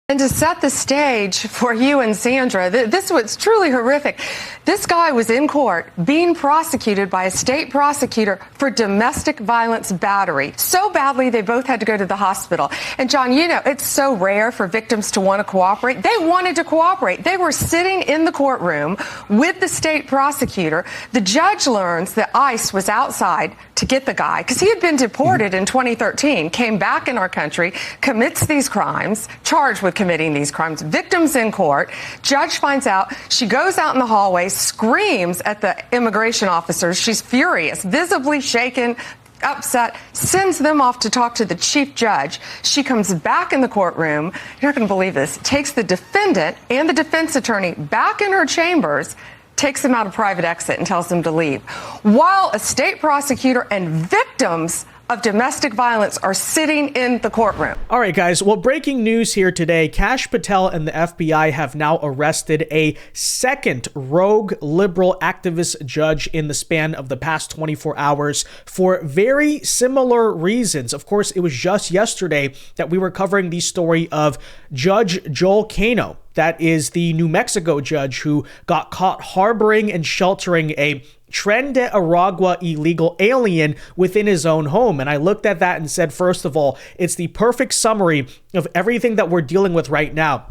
And to set the stage for you and Sandra, this was truly horrific. This guy was in court being prosecuted by a state prosecutor for domestic violence battery. So badly, they both had to go to the hospital. And John, you know, it's so rare for victims to want to cooperate. They wanted to cooperate. They were sitting in the courtroom with the state prosecutor. The judge learns that ICE was outside to get the guy because he had been deported in 2013, came back in our country, commits these crimes, charged with committing these crimes. Victims in court. Judge finds out. She goes out in the hallway, screams at the immigration officers. She's furious, visibly shaken, upset, sends them off to talk to the chief judge. She comes back in the courtroom. You're not going to believe this. Takes the defendant and the defense attorney back in her chambers, takes them out a private exit and tells them to leave. While a state prosecutor and victims of domestic violence are sitting in the courtroom. All right, guys. Well, breaking news here today. Kash Patel and the FBI have now arrested a second rogue liberal activist judge in the span of the past 24 hours for very similar reasons. Of course, it was just yesterday that we were covering the story of Judge Joel Cano. That is the New Mexico judge who got caught harboring and sheltering a Tren de Aragua illegal alien within his own home. And I looked at that and said, first of all, it's the perfect summary of everything that we're dealing with right now.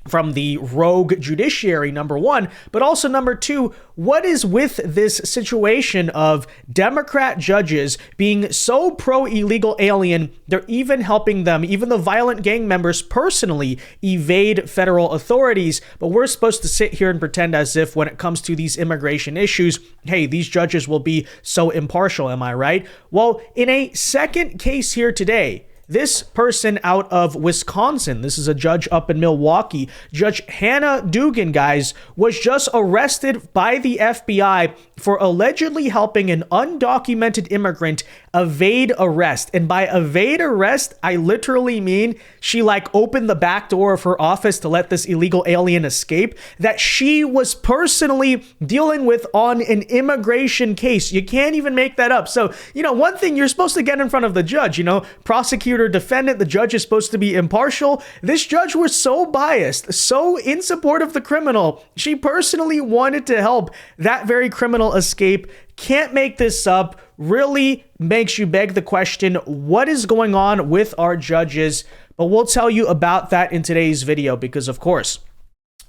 From the rogue judiciary, number one, but also number two, what is with this situation of Democrat judges being so pro-illegal alien, they're even helping them, even the violent gang members personally, evade federal authorities. But we're supposed to sit here and pretend as if when it comes to these immigration issues, hey, these judges will be so impartial, am I right? Well, in a second case here today, this person out of Wisconsin, this is a judge up in Milwaukee, Judge Hannah Dugan, guys, was just arrested by the FBI for allegedly helping an undocumented immigrant evade arrest. And by evade arrest, I literally mean she opened the back door of her office to let this illegal alien escape that she was personally dealing with on an immigration case. You can't even make that up. So, one thing, you're supposed to get in front of the judge, prosecutor, defendant, the judge is supposed to be impartial. This judge was so biased, so in support of the criminal, she personally wanted to help that very criminal escape. Can't make this up. Really makes you beg the question, what is going on with our judges? But we'll tell you about that in today's video because, of course,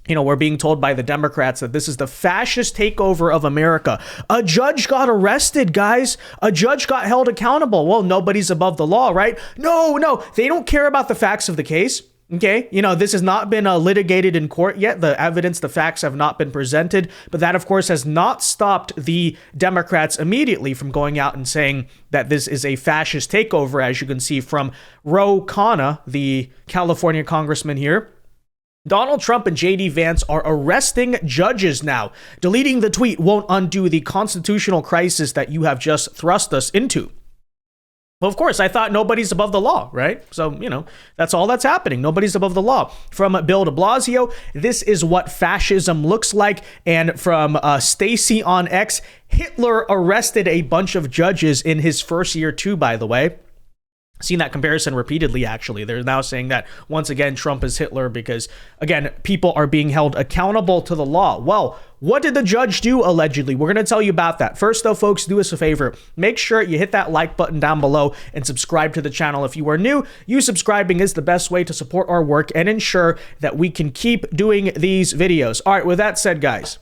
we're being told by the Democrats that this is the fascist takeover of America. A judge got arrested, guys. A judge got held accountable. Well, nobody's above the law, right? No, they don't care about the facts of the case. Okay, this has not been litigated in court yet. The evidence, the facts have not been presented. But that, of course, has not stopped the Democrats immediately from going out and saying that this is a fascist takeover, as you can see from Ro Khanna, the California congressman here. Donald Trump and J.D. Vance are arresting judges now. Deleting the tweet won't undo the constitutional crisis that you have just thrust us into. Well, of course, I thought nobody's above the law, right? So, that's all that's happening. Nobody's above the law. From Bill de Blasio, this is what fascism looks like. And from Stacy on X, Hitler arrested a bunch of judges in his first year too, by the way. Seen that comparison repeatedly, actually. They're now saying that, once again, Trump is Hitler because, again, people are being held accountable to the law. Well, what did the judge do, allegedly? We're going to tell you about that. First, though, folks, do us a favor. Make sure you hit that like button down below and subscribe to the channel if you are new. You subscribing is the best way to support our work and ensure that we can keep doing these videos. All right, with that said, guys,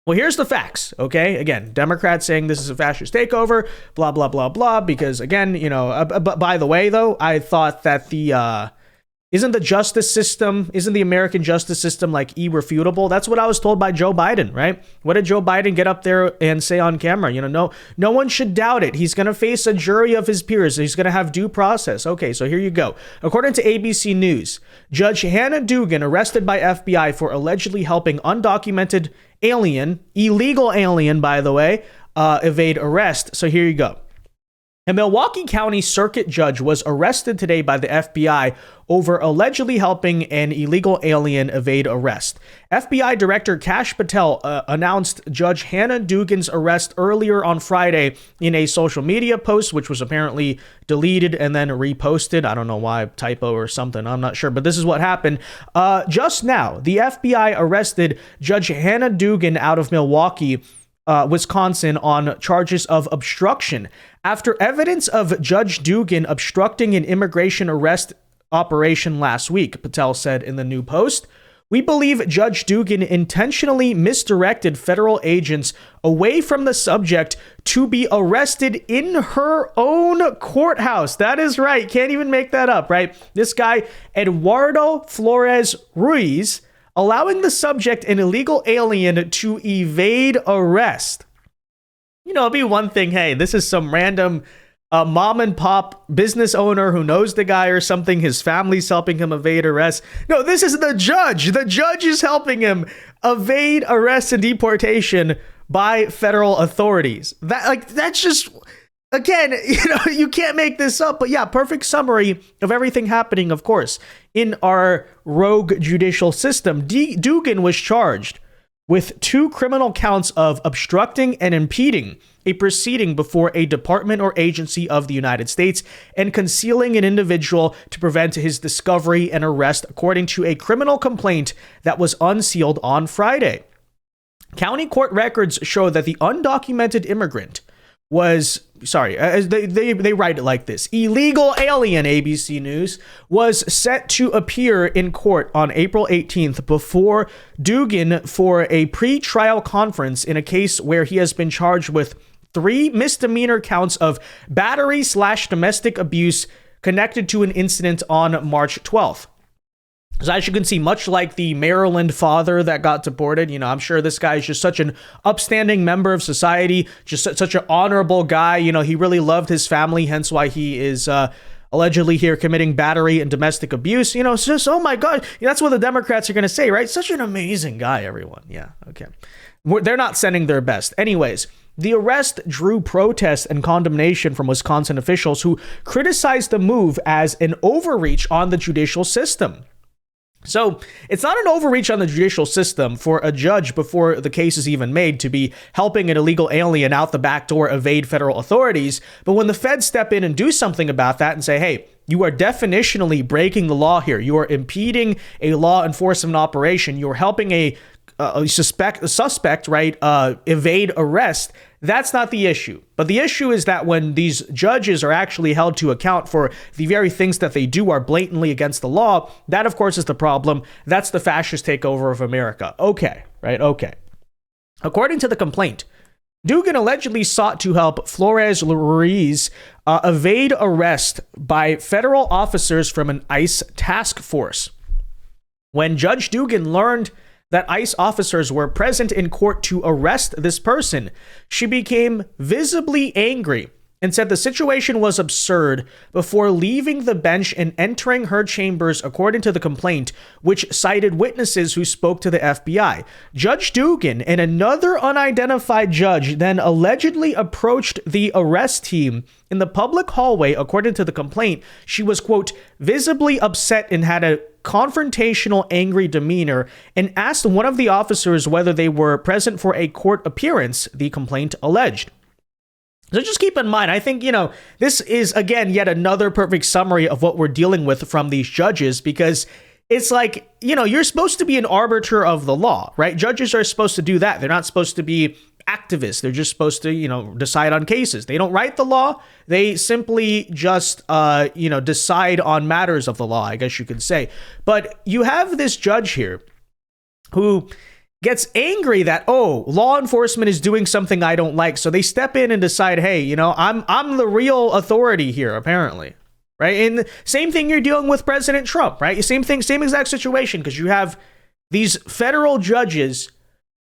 well, here's the facts, okay? Again, Democrats saying this is a fascist takeover, blah, blah, blah, blah, because, again, by the way, though, I thought that isn't the American justice system irrefutable? That's what I was told by Joe Biden, right? What did Joe Biden get up there and say on camera? No one should doubt it. He's going to face a jury of his peers. He's going to have due process. Okay, so here you go. According to ABC News, Judge Hannah Dugan arrested by FBI for allegedly helping undocumented alien, illegal alien, by the way, evade arrest. So here you go. A Milwaukee County Circuit Judge was arrested today by the FBI over allegedly helping an illegal alien evade arrest. FBI Director Kash Patel announced Judge Hannah Dugan's arrest earlier on Friday in a social media post, which was apparently deleted and then reposted. I don't know why, typo or something, I'm not sure, but this is what happened. Just now, the FBI arrested Judge Hannah Dugan out of Milwaukee, Wisconsin, on charges of obstruction after evidence of Judge Dugan obstructing an immigration arrest operation last week, Patel said in the new post. We believe Judge Dugan intentionally misdirected federal agents away from the subject to be arrested in her own courthouse. That is right. Can't even make that up, right? This guy, Eduardo Flores Ruiz, allowing the subject, an illegal alien, to evade arrest. You know, it'd be one thing, hey, this is some random mom and pop business owner who knows the guy or something. His family's helping him evade arrest. No, this is the judge. The judge is helping him evade arrest and deportation by federal authorities. That's just, again, you can't make this up. But yeah, perfect summary of everything happening, of course, in our rogue judicial system. Dugan was charged with 2 criminal counts of obstructing and impeding a proceeding before a department or agency of the United States and concealing an individual to prevent his discovery and arrest, according to a criminal complaint that was unsealed on Friday. County court records show that the undocumented immigrant was, they write it like this: illegal alien, ABC News, was set to appear in court on April 18th before Dugan for a pre-trial conference in a case where he has been charged with 3 misdemeanor counts of battery/domestic abuse connected to an incident on March 12th. So as you can see, much like the Maryland father that got deported, I'm sure this guy is just such an upstanding member of society, just such an honorable guy. He really loved his family, hence why he is allegedly here committing battery and domestic abuse. It's just, oh my God, that's what the Democrats are going to say, right? Such an amazing guy, everyone. Yeah, okay. They're not sending their best. Anyways, the arrest drew protest and condemnation from Wisconsin officials who criticized the move as an overreach on the judicial system. So it's not an overreach on the judicial system for a judge, before the case is even made, to be helping an illegal alien out the back door evade federal authorities. But when the feds step in and do something about that and say, hey, you are definitionally breaking the law here, you are impeding a law enforcement operation, you're helping a suspect, right, evade arrest, that's not the issue. But the issue is that when these judges are actually held to account for the very things that they do are blatantly against the law, that, of course, is the problem. That's the fascist takeover of America. Okay, right? Okay. According to the complaint, Dugan allegedly sought to help Flores Ruiz evade arrest by federal officers from an ICE task force. When Judge Dugan learned that ICE officers were present in court to arrest this person, she became visibly angry and said the situation was absurd before leaving the bench and entering her chambers, according to the complaint, which cited witnesses who spoke to the FBI. Judge Dugan and another unidentified judge then allegedly approached the arrest team in the public hallway. According to the complaint, she was, quote, visibly upset and had a confrontational, angry demeanor and asked one of the officers whether they were present for a court appearance, the complaint alleged. So just keep in mind, I think, this is, again, yet another perfect summary of what we're dealing with from these judges, because it's like, you're supposed to be an arbiter of the law, right? Judges are supposed to do that. They're not supposed to be activists. They're just supposed to, decide on cases. They don't write the law. They simply just, decide on matters of the law, I guess you could say. But you have this judge here who gets angry that, law enforcement is doing something I don't like. So they step in and decide, hey, I'm the real authority here, apparently. Right. And the same thing you're dealing with President Trump, right? Same thing, same exact situation, because you have these federal judges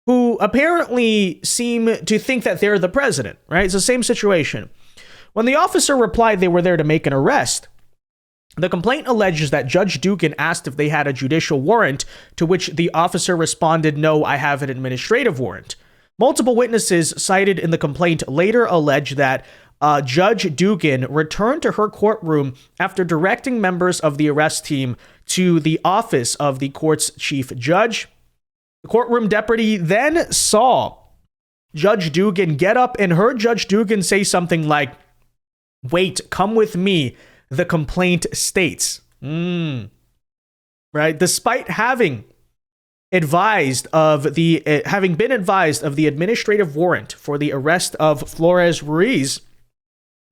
who apparently seem to think that they're the president, right? It's the same situation. When the officer replied they were there to make an arrest, the complaint alleges that Judge Dugan asked if they had a judicial warrant, to which the officer responded, no, I have an administrative warrant. Multiple witnesses cited in the complaint later allege that Judge Dugan returned to her courtroom after directing members of the arrest team to the office of the court's chief judge. The courtroom deputy then saw Judge Dugan get up and heard Judge Dugan say something like, "Wait, come with me, the complaint states." Right? Despite having been advised of the administrative warrant for the arrest of Flores Ruiz,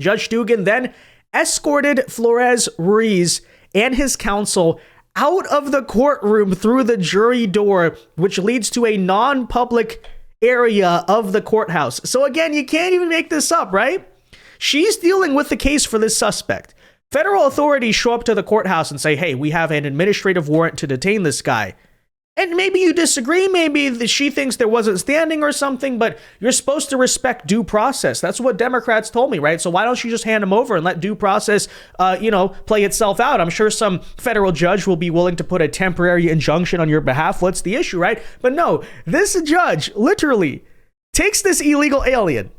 Judge Dugan then escorted Flores Ruiz and his counsel out of the courtroom through the jury door, which leads to a non-public area of the courthouse. So again, you can't even make this up, right? She's dealing with the case for this suspect. Federal authorities show up to the courthouse and say, "Hey, we have an administrative warrant to detain this guy." And maybe you disagree, maybe she thinks there wasn't standing or something, but you're supposed to respect due process. That's what Democrats told me, right? So why don't you just hand him over and let due process, play itself out? I'm sure some federal judge will be willing to put a temporary injunction on your behalf. What's the issue, right? But no, this judge literally takes this illegal alien,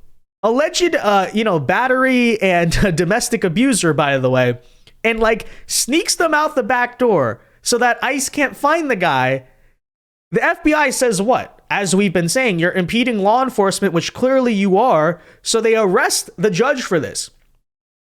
alleged, battery and domestic abuser, by the way, and sneaks them out the back door so that ICE can't find the guy. The FBI says what? As we've been saying, you're impeding law enforcement, which clearly you are. So they arrest the judge for this.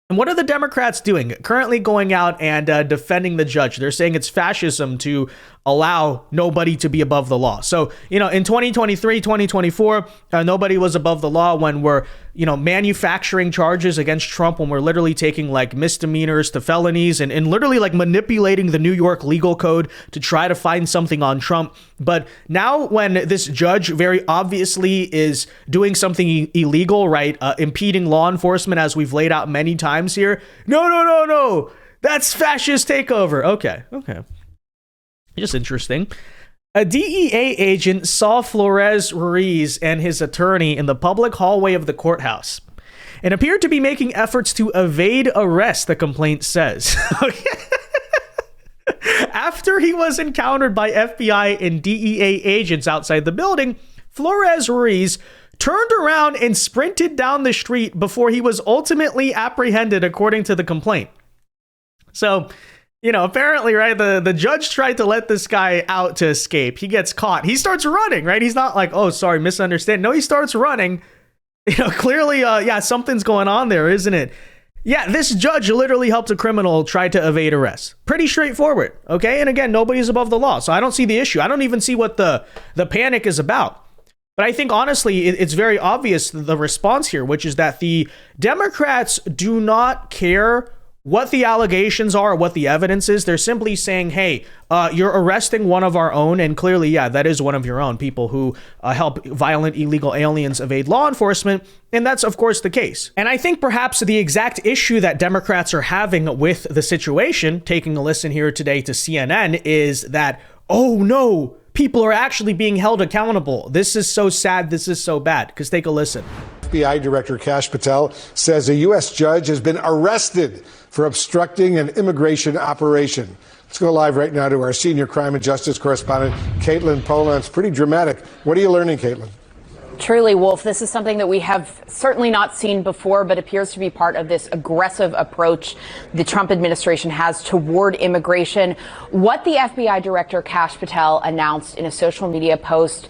And what are the Democrats doing? Currently going out and defending the judge. They're saying it's fascism to allow nobody to be above the law. So, in 2023, 2024, nobody was above the law when we're, manufacturing charges against Trump, when we're literally taking misdemeanors to felonies and literally manipulating the New York legal code to try to find something on Trump. But now when this judge very obviously is doing something illegal, right? Impeding law enforcement, as we've laid out many times here. No. That's fascist takeover. Okay. Just interesting. A DEA agent saw Flores Ruiz and his attorney in the public hallway of the courthouse and appeared to be making efforts to evade arrest, the complaint says. After he was encountered by FBI and DEA agents outside the building, Flores Ruiz turned around and sprinted down the street before he was ultimately apprehended, according to the complaint. So, apparently, right, the judge tried to let this guy out to escape. He gets caught. He starts running, right? He's not like, "Oh, sorry, misunderstand." No, he starts running. Clearly, something's going on there, isn't it? Yeah, this judge literally helped a criminal try to evade arrest. Pretty straightforward, okay? And again, nobody's above the law, so I don't see the issue. I don't even see what the panic is about. But I think, honestly, it's very obvious, the response here, which is that the Democrats do not care what the allegations are, what the evidence is. They're simply saying, "Hey, you're arresting one of our own," and clearly, that is one of your own, people who help violent illegal aliens evade law enforcement, and that's of course the case. And I think perhaps the exact issue that Democrats are having with the situation, taking a listen here today to CNN, is that, oh no, people are actually being held accountable. This is so sad. This is so bad. Because take a listen. FBI Director Kash Patel says a U.S. judge has been arrested for obstructing an immigration operation. Let's go live right now to our senior crime and justice correspondent, Caitlin Polan. It's pretty dramatic. What are you learning, Caitlin? Truly, Wolf, this is something that we have certainly not seen before, but appears to be part of this aggressive approach the Trump administration has toward immigration. What the FBI Director Kash Patel announced in a social media post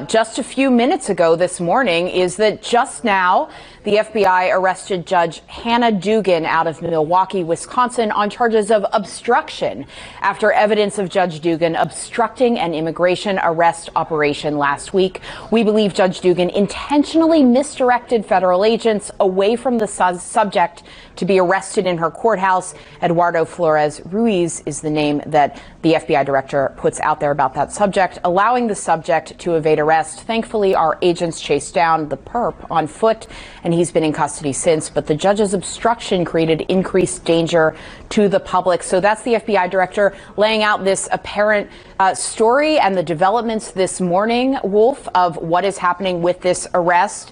just a few minutes ago this morning is that just now the FBI arrested Judge Hannah Dugan out of Milwaukee, Wisconsin, on charges of obstruction after evidence of Judge Dugan obstructing an immigration arrest operation last week. We believe Judge Dugan intentionally misdirected federal agents away from the subject to be arrested in her courthouse. Eduardo Flores Ruiz is the name that the FBI director puts out there about that subject, allowing the subject to evade arrest. Thankfully, our agents chased down the perp on foot, and he's been in custody since. But the judge's obstruction created increased danger to the public. So that's the FBI director laying out this apparent story and the developments this morning, Wolf, of what is happening with this arrest.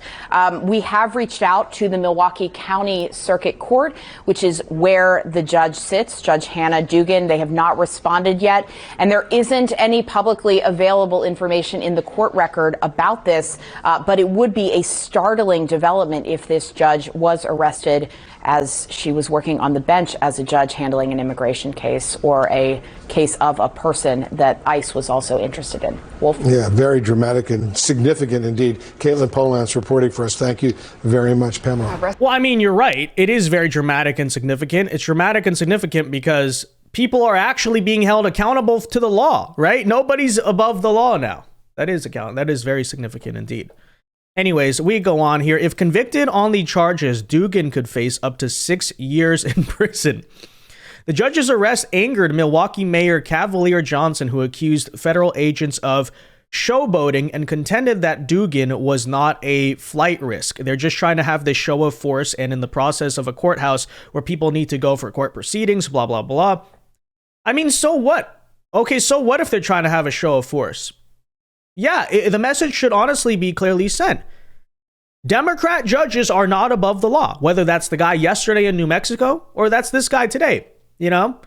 We have reached out to the Milwaukee County Circuit Court, which is where the judge sits, Judge Hannah Dugan. They have not responded yet, and there isn't any publicly available information in the court record about this, but it would be a startling development if this judge was arrested as she was working on the bench as a judge handling an immigration case or a case of a person that ICE was also interested in. Wolf? Yeah, very dramatic and significant indeed. Caitlin Polance reporting for us. Thank you very much, Pamela. Well, I mean, you're right. It is very dramatic and significant. It's dramatic and significant because people are actually being held accountable to the law, right? Nobody's above the law now. That is very significant indeed. Anyways, we go on here. If convicted on the charges, Dugan could face up to 6 years in prison. The judge's arrest angered Milwaukee Mayor Cavalier Johnson, who accused federal agents of showboating and contended that Dugan was not a flight risk. They're just trying to have this show of force, and in the process of a courthouse where people need to go for court proceedings, blah, blah, blah. I mean, so what? Okay, so what if they're trying to have a show of force? Yeah, the message should honestly be clearly sent. Democrat judges are not above the law, whether that's the guy yesterday in New Mexico or that's this guy today, you know?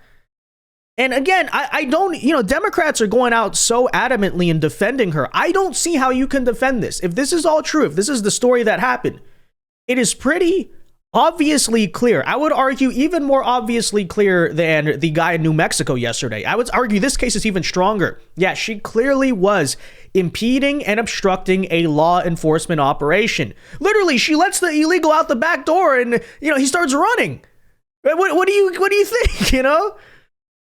And again, I don't, Democrats are going out so adamantly in defending her. I don't see how you can defend this. If this is all true, if this is the story that happened, it is pretty obviously clear. I would argue even more obviously clear than the guy in New Mexico yesterday. I would argue this case is even stronger. Yeah, she clearly was impeding and obstructing a law enforcement operation. Literally, she lets the illegal out the back door and, he starts running. What do you think,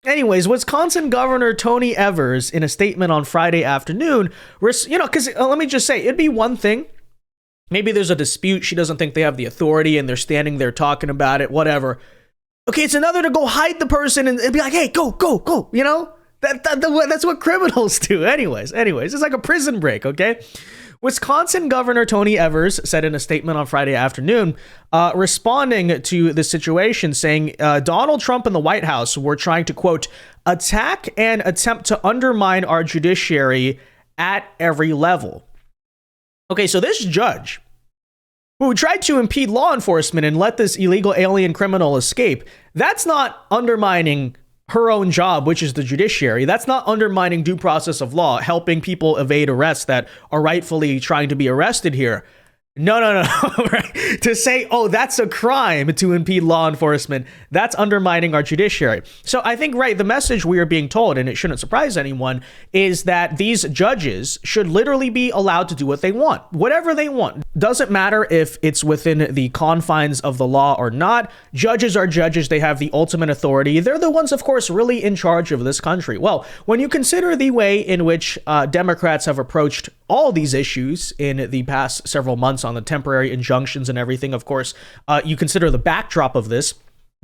Anyways, Wisconsin Governor Tony Evers, in a statement on Friday afternoon, because let me just say, it'd be one thing. Maybe there's a dispute. She doesn't think they have the authority and they're standing there talking about it, whatever. Okay, it's another to go hide the person and be like, hey, go. That's what criminals do. Anyways, it's like a prison break, okay? Wisconsin Governor Tony Evers said in a statement on Friday afternoon, responding to the situation, saying Donald Trump and the White House were trying to, quote, attack and attempt to undermine our judiciary at every level. Okay, so this judge who tried to impede law enforcement and let this illegal alien criminal escape, that's not undermining her own job, which is the judiciary. That's not undermining due process of law, helping people evade arrests that are rightfully trying to be arrested here. No. Right? To say, oh, that's a crime to impede law enforcement, that's undermining our judiciary. So I think, right, the message we are being told, and it shouldn't surprise anyone, is that these judges should literally be allowed to do what they want, whatever they want. Doesn't matter if it's within the confines of the law or not. Judges are judges. They have the ultimate authority. They're the ones, of course, really in charge of this country. Well, when you consider the way in which Democrats have approached all these issues in the past several months on the temporary injunctions and everything, of course, you consider the backdrop of this.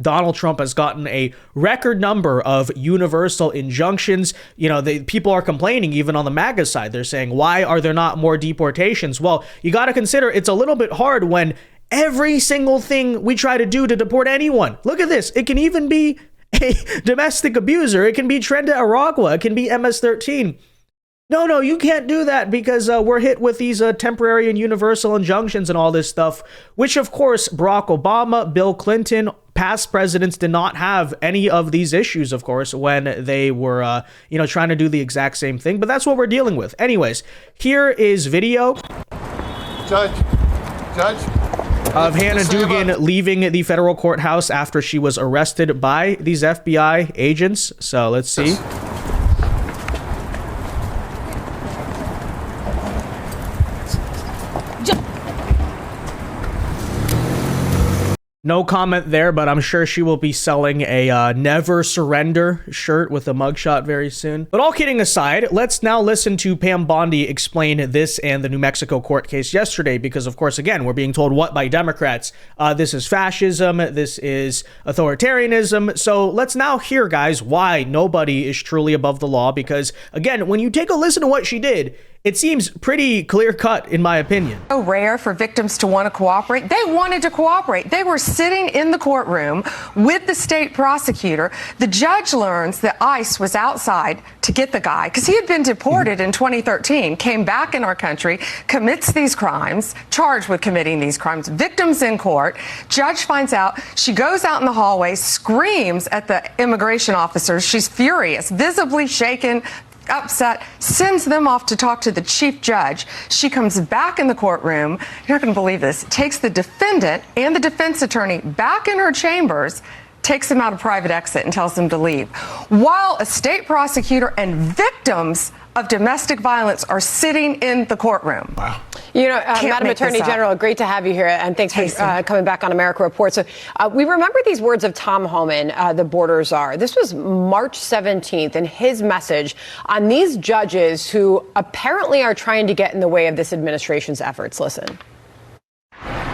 Donald Trump has gotten a record number of universal injunctions. People are complaining even on the MAGA side. They're saying, why are there not more deportations? Well, you got to consider it's a little bit hard when every single thing we try to do to deport anyone. Look at this. It can even be a domestic abuser. It can be Trenda Aragua. It can be MS-13. No, you can't do that because we're hit with these temporary and universal injunctions and all this stuff, which, of course, Barack Obama, Bill Clinton, past presidents did not have any of these issues, of course, when they were, trying to do the exact same thing. But that's what we're dealing with. Anyways, here is video. Judge. Of Hannah Dugan leaving the federal courthouse after she was arrested by these FBI agents. So let's see. No comment there, but I'm sure she will be selling a Never Surrender shirt with a mugshot very soon. But all kidding aside, let's now listen to Pam Bondi explain this and the New Mexico court case yesterday, because, of course, again, we're being told what by Democrats? This is fascism. This is authoritarianism. So let's now hear, guys, why nobody is truly above the law, because, again, when you take a listen to what she did, it seems pretty clear-cut, in my opinion. So rare for victims to want to cooperate. They wanted to cooperate. They were sitting in the courtroom with the state prosecutor. The judge learns that ICE was outside to get the guy because he had been deported in 2013, came back in our country, commits these crimes, charged with committing these crimes, victims in court. Judge finds out. She goes out in the hallway, screams at the immigration officers. She's furious, visibly shaken, upset, sends them off to talk to the chief judge. She comes back in the courtroom. You're not going to believe this. Takes the defendant and the defense attorney back in her chambers, takes them out a private exit and tells them to leave, while a state prosecutor and victims of domestic violence are sitting in the courtroom. Wow. You know, Madam Attorney General, great to have you here, and thanks for coming back on America Report. So we remember these words of Tom Homan, the border czar. This was March 17th, and his message on these judges who apparently are trying to get in the way of this administration's efforts. Listen.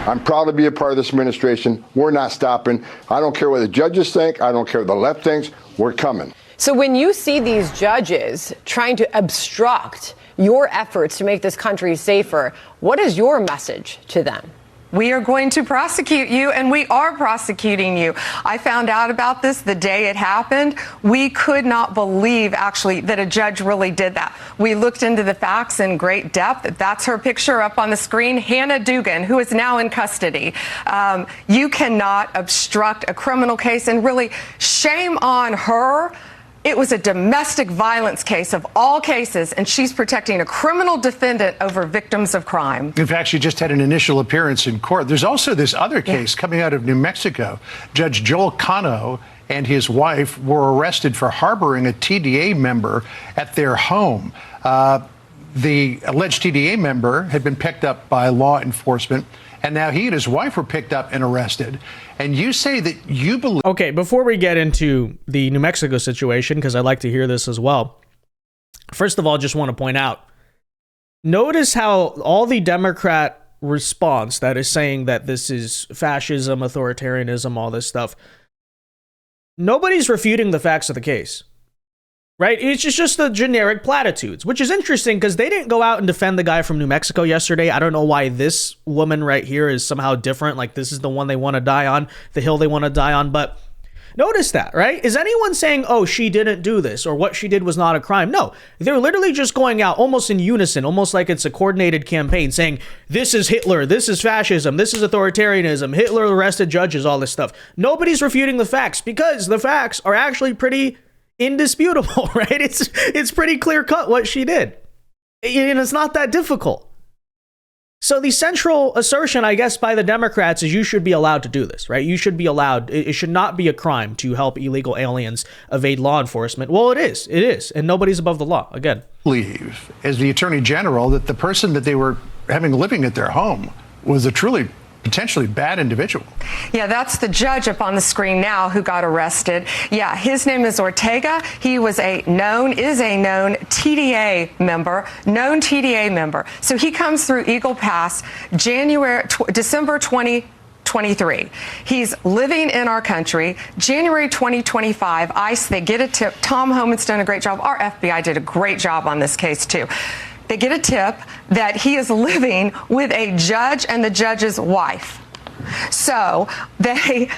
I'm proud to be a part of this administration. We're not stopping. I don't care what the judges think. I don't care what the left thinks. We're coming. So when you see these judges trying to obstruct your efforts to make this country safer, what is your message to them? We are going to prosecute you, and we are prosecuting you. I found out about this the day it happened. We could not believe, actually, that a judge really did that. We looked into the facts in great depth. That's her picture up on the screen, Hannah Dugan, who is now in custody. You cannot obstruct a criminal case, and really, shame on her. It was a domestic violence case of all cases, and she's protecting a criminal defendant over victims of crime. In fact, she just had an initial appearance in court. There's also this other case coming out of New Mexico. Judge Joel Cano and his wife were arrested for harboring a TDA member at their home. The alleged TDA member had been picked up by law enforcement, and now he and his wife were picked up and arrested. And you say that you believe... Okay, before we get into the New Mexico situation, because I'd like to hear this as well, first of all, just want to point out, notice how all the Democrat response that is saying that this is fascism, authoritarianism, all this stuff, nobody's refuting the facts of the case. Right? It's just the generic platitudes, which is interesting because they didn't go out and defend the guy from New Mexico yesterday. I don't know why this woman right here is somehow different. Like, this is the one they want to die on, the hill they want to die on. But notice that, right? Is anyone saying, oh, she didn't do this or what she did was not a crime? No, they're literally just going out almost in unison, almost like it's a coordinated campaign saying, this is Hitler, this is fascism, this is authoritarianism, Hitler arrested judges, all this stuff. Nobody's refuting the facts because the facts are actually pretty indisputable, right? It's pretty clear cut what she did. And it's not that difficult. So the central assertion, I guess, by the Democrats is you should be allowed to do this, right? You should be allowed. It should not be a crime to help illegal aliens evade law enforcement. Well, it is. And nobody's above the law. Again. Believe, as the Attorney General, that the person that they were having living at their home was a truly potentially bad individual. Yeah, that's the judge up on the screen now who got arrested. Yeah, his name is Ortega. He is a known TDA member. So he comes through Eagle Pass December 2023. He's living in our country. January 2025, ICE, they get a tip. Tom Homan's done a great job. Our FBI did a great job on this case too. They get a tip that he is living with a judge and the judge's wife. So they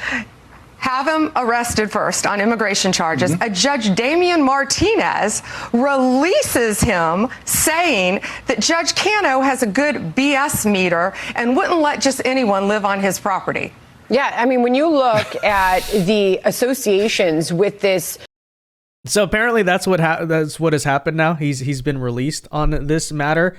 have him arrested first on immigration charges. A Judge Damian Martinez releases him saying that Judge Cano has a good BS meter and wouldn't let just anyone live on his property. Yeah, I mean, when you look at the associations with this. So apparently that's what has happened now. He's been released on this matter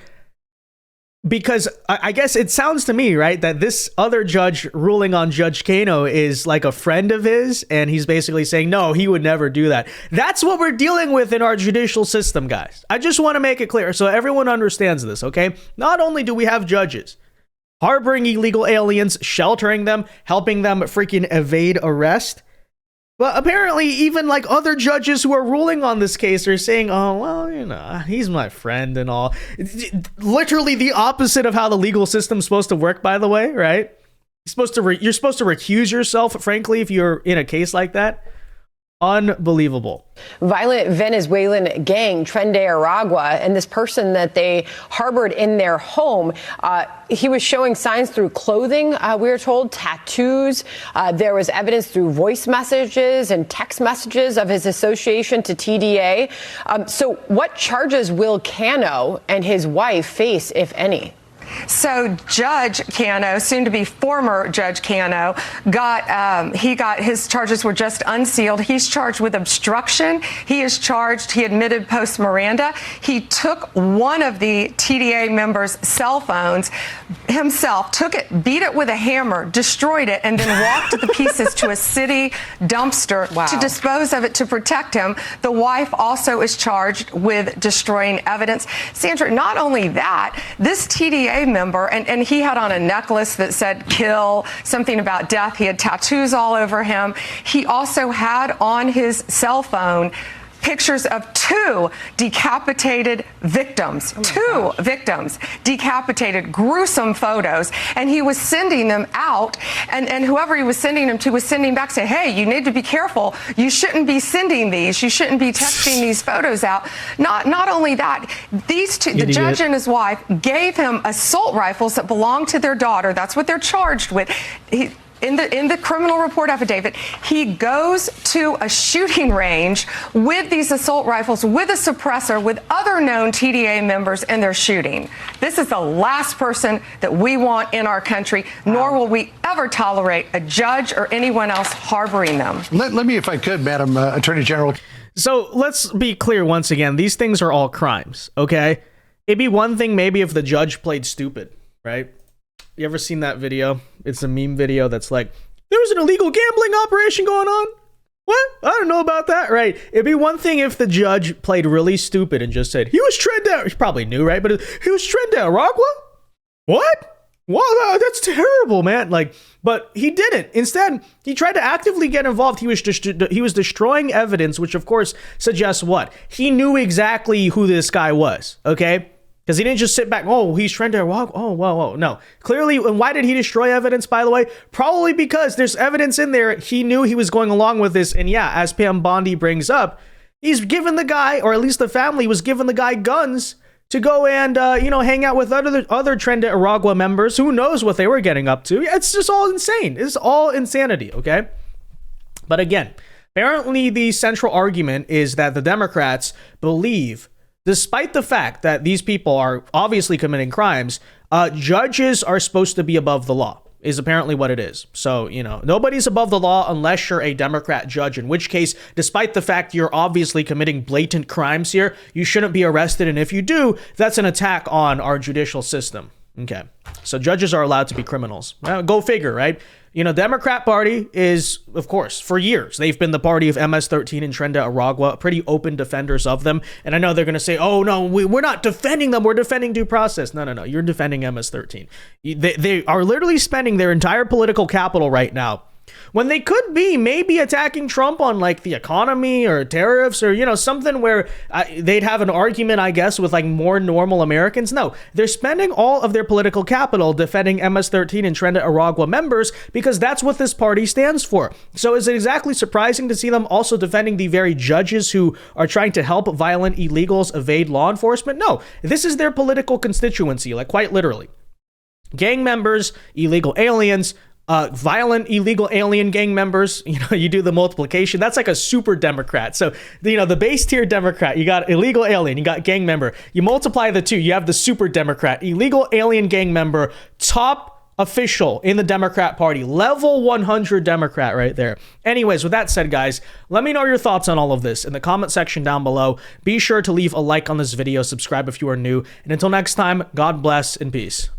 because I guess it sounds to me, right, that this other judge ruling on Judge Cano is like a friend of his, and he's basically saying, no, he would never do that. That's what we're dealing with in our judicial system, guys. I just want to make it clear so everyone understands this, okay? Not only do we have judges harboring illegal aliens, sheltering them, helping them freaking evade arrest, but apparently, even like other judges who are ruling on this case are saying, oh, well, you know, he's my friend and all. Literally the opposite of how the legal system's supposed to work, by the way, right? You're supposed to recuse yourself, frankly, if you're in a case like that. Unbelievable. Violent Venezuelan gang, Tren de Aragua, and this person that they harbored in their home, he was showing signs through clothing, we were told, tattoos. There was evidence through voice messages and text messages of his association to TDA. So what charges will Cano and his wife face, if any? So Judge Cano, soon to be former Judge Cano, his charges were just unsealed. He's charged with obstruction. He admitted post Miranda. He took one of the TDA members' cell phones himself, took it, beat it with a hammer, destroyed it, and then walked the pieces to a city dumpster to dispose of it to protect him. The wife also is charged with destroying evidence. Sandra, not only that, this TDA member, and he had on a necklace that said kill, something about death. He had tattoos all over him. He also had on his cell phone pictures of two decapitated victims, decapitated, gruesome photos, and he was sending them out, and whoever he was sending them to was sending back saying, hey, you need to be careful. You shouldn't be sending these. You shouldn't be texting these photos out. Not only that, these two, the judge and his wife, gave him assault rifles that belonged to their daughter. That's what they're charged with. In the criminal report affidavit, he goes to a shooting range with these assault rifles, with a suppressor, with other known TDA members, and they're shooting. This is the last person that we want in our country, nor will we ever tolerate a judge or anyone else harboring them. Let me, if I could, Madam Attorney General. So let's be clear once again. These things are all crimes, okay? It'd be one thing maybe if the judge played stupid, right? You ever seen that video? It's a meme video that's like, there was an illegal gambling operation going on. What? I don't know about that, right? It'd be one thing if the judge played really stupid and just said, he was trend down. He probably knew, right? But he was trend down. Ragua? What? Wow, that's terrible, man. But he didn't. Instead, he tried to actively get involved. He was destroying evidence, which of course suggests what? He knew exactly who this guy was, okay? Because he didn't just sit back, oh, he's trying to, oh, whoa. No. Clearly, and why did he destroy evidence, by the way? Probably because there's evidence in there. He knew he was going along with this. And yeah, as Pam Bondi brings up, he's given the guy, or at least the family was giving the guy guns to go and, hang out with other Trend Aragua members. Who knows what they were getting up to? It's just all insane. It's all insanity, okay? But again, apparently the central argument is that the Democrats believe, despite the fact that these people are obviously committing crimes, judges are supposed to be above the law, is apparently what it is. So, nobody's above the law unless you're a Democrat judge, in which case, despite the fact you're obviously committing blatant crimes here, you shouldn't be arrested. And if you do, that's an attack on our judicial system. Okay, so judges are allowed to be criminals. Well, go figure, right? Democrat Party is, of course, for years, they've been the party of MS-13 and Trend Aragua, pretty open defenders of them. And I know they're going to say, oh, no, we're not defending them. We're defending due process. No. You're defending MS-13. They are literally spending their entire political capital right now when they could be maybe attacking Trump on the economy or tariffs or, something where they'd have an argument, I guess, with more normal Americans. No, they're spending all of their political capital defending MS-13 and Trend Aragua members because that's what this party stands for. So is it exactly surprising to see them also defending the very judges who are trying to help violent illegals evade law enforcement? No, this is their political constituency, quite literally. Gang members, illegal aliens, violent illegal alien gang members, you do the multiplication. That's like a super Democrat. So, the base tier Democrat, you got illegal alien, you got gang member. You multiply the two, you have the super Democrat, illegal alien gang member, top official in the Democrat Party, level 100 Democrat right there. Anyways, with that said, guys, let me know your thoughts on all of this in the comment section down below. Be sure to leave a like on this video, subscribe if you are new, and until next time, God bless and peace.